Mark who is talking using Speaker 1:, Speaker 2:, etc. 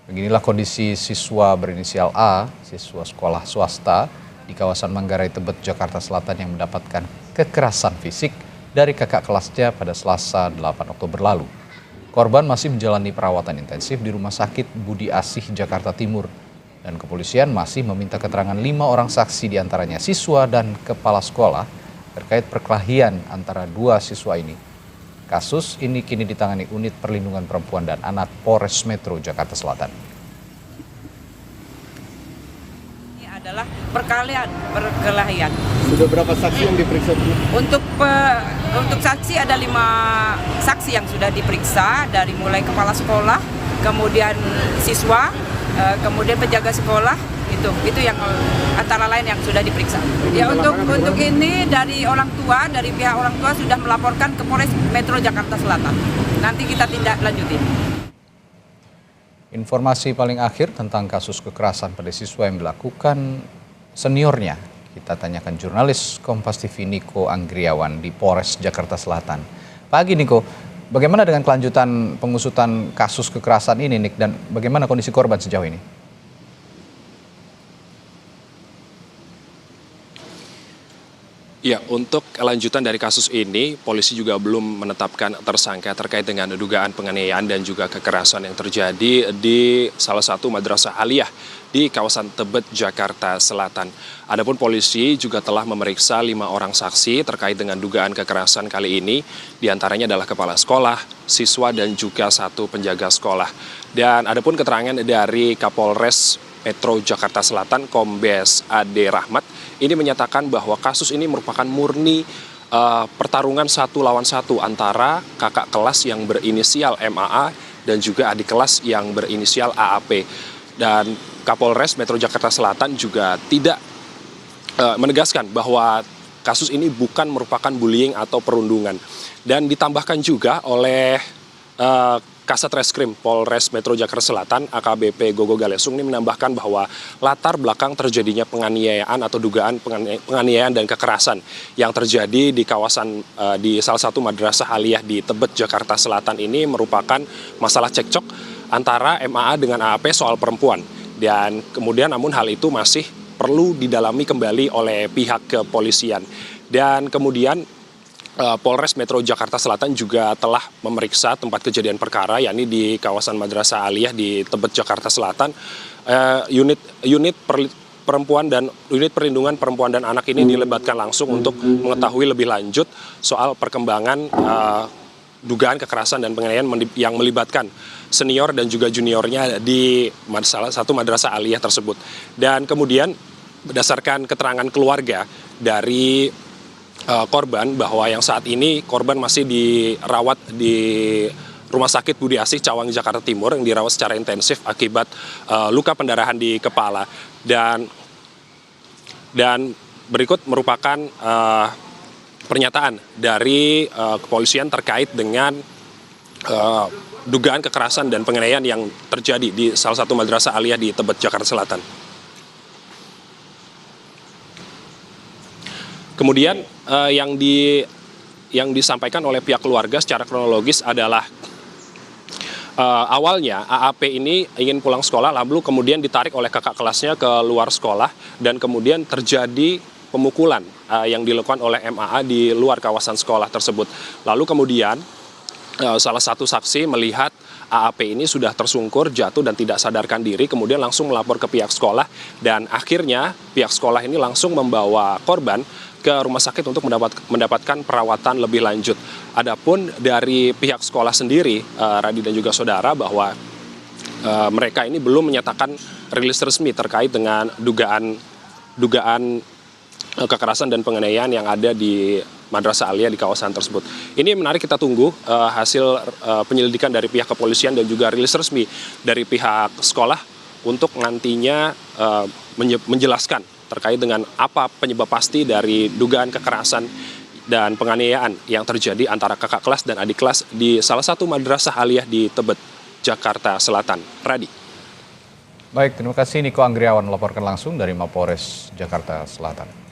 Speaker 1: Beginilah kondisi siswa berinisial A, siswa sekolah swasta di kawasan Manggarai Tebet, Jakarta Selatan yang mendapatkan kekerasan fisik dari kakak kelasnya pada Selasa 8 Oktober lalu. Korban masih menjalani perawatan intensif di Rumah Sakit Budi Asih, Jakarta Timur. Dan kepolisian masih meminta keterangan 5 orang saksi, diantaranya siswa dan kepala sekolah, terkait perkelahian antara dua siswa ini. Kasus ini kini ditangani Unit Perlindungan Perempuan dan Anak Polres Metro Jakarta Selatan.
Speaker 2: Ini adalah perkelahian.
Speaker 3: Sudah berapa saksi yang diperiksa?
Speaker 2: Untuk saksi ada 5 saksi yang sudah diperiksa, dari mulai kepala sekolah, kemudian siswa, kemudian penjaga sekolah, itu yang antara lain yang sudah diperiksa. Ya, untuk ini dari pihak orang tua sudah melaporkan ke Polres Metro Jakarta Selatan. Nanti kita tindak lanjutin.
Speaker 1: Informasi paling akhir tentang kasus kekerasan pada siswa yang dilakukan seniornya, kita tanyakan jurnalis Kompas TV Niko Anggriawan di Polres Jakarta Selatan. Pagi Niko, bagaimana dengan kelanjutan pengusutan kasus kekerasan ini, Nik, dan bagaimana kondisi korban sejauh ini?
Speaker 4: Ya, untuk kelanjutan dari kasus ini, polisi juga belum menetapkan tersangka terkait dengan dugaan penganiayaan dan juga kekerasan yang terjadi di salah satu madrasah aliyah di kawasan Tebet, Jakarta Selatan. Adapun polisi juga telah memeriksa 5 orang saksi terkait dengan dugaan kekerasan kali ini, diantaranya adalah kepala sekolah, siswa, dan juga 1 penjaga sekolah. Dan adapun keterangan dari Kapolres Metro Jakarta Selatan, Kombes Ade Rahmat, ini menyatakan bahwa kasus ini merupakan murni pertarungan 1 lawan 1 antara kakak kelas yang berinisial MAA dan juga adik kelas yang berinisial AAP. Dan Kapolres Metro Jakarta Selatan juga tidak menegaskan bahwa kasus ini bukan merupakan bullying atau perundungan. Dan ditambahkan juga oleh Kasat Reskrim Polres Metro Jakarta Selatan, AKBP Gogo Galesung, ini menambahkan bahwa latar belakang terjadinya penganiayaan atau dugaan penganiayaan dan kekerasan yang terjadi di kawasan di salah satu madrasah aliyah di Tebet, Jakarta Selatan ini merupakan masalah cekcok antara MAA dengan AAP soal perempuan. Dan kemudian namun hal itu masih perlu didalami kembali oleh pihak kepolisian. Dan kemudian Polres Metro Jakarta Selatan juga telah memeriksa tempat kejadian perkara, yakni di kawasan Madrasah Aliyah di Tebet, Jakarta Selatan. Unit perempuan dan unit perlindungan perempuan dan anak ini dilibatkan langsung untuk mengetahui lebih lanjut soal perkembangan dugaan kekerasan dan penganiayaan yang melibatkan senior dan juga juniornya di salah satu Madrasah Aliyah tersebut. Dan kemudian berdasarkan keterangan keluarga dari korban, bahwa yang saat ini korban masih dirawat di Rumah Sakit Budi Asih, Cawang, Jakarta Timur, yang dirawat secara intensif akibat luka pendarahan di kepala. Dan berikut merupakan pernyataan dari kepolisian terkait dengan dugaan kekerasan dan penganiayaan yang terjadi di salah satu madrasah aliyah di Tebet, Jakarta Selatan. Kemudian yang disampaikan oleh pihak keluarga secara kronologis adalah awalnya AAP ini ingin pulang sekolah, lalu kemudian ditarik oleh kakak kelasnya ke luar sekolah, dan kemudian terjadi pemukulan yang dilakukan oleh MAA di luar kawasan sekolah tersebut. Lalu kemudian salah satu saksi melihat AAP ini sudah tersungkur, jatuh dan tidak sadarkan diri, kemudian langsung melapor ke pihak sekolah, dan akhirnya pihak sekolah ini langsung membawa korban ke rumah sakit untuk mendapatkan perawatan lebih lanjut. Adapun dari pihak sekolah sendiri, Radi dan juga saudara, bahwa mereka ini belum menyatakan rilis resmi terkait dengan dugaan kekerasan dan penganiayaan yang ada di Madrasah Aliyah di kawasan tersebut. Ini menarik, kita tunggu hasil penyelidikan dari pihak kepolisian dan juga rilis resmi dari pihak sekolah untuk nantinya menjelaskan terkait dengan apa penyebab pasti dari dugaan kekerasan dan penganiayaan yang terjadi antara kakak kelas dan adik kelas di salah satu madrasah aliyah di Tebet, Jakarta Selatan. Radi.
Speaker 1: Baik, terima kasih Niko Anggriawan melaporkan langsung dari Mapolres Jakarta Selatan.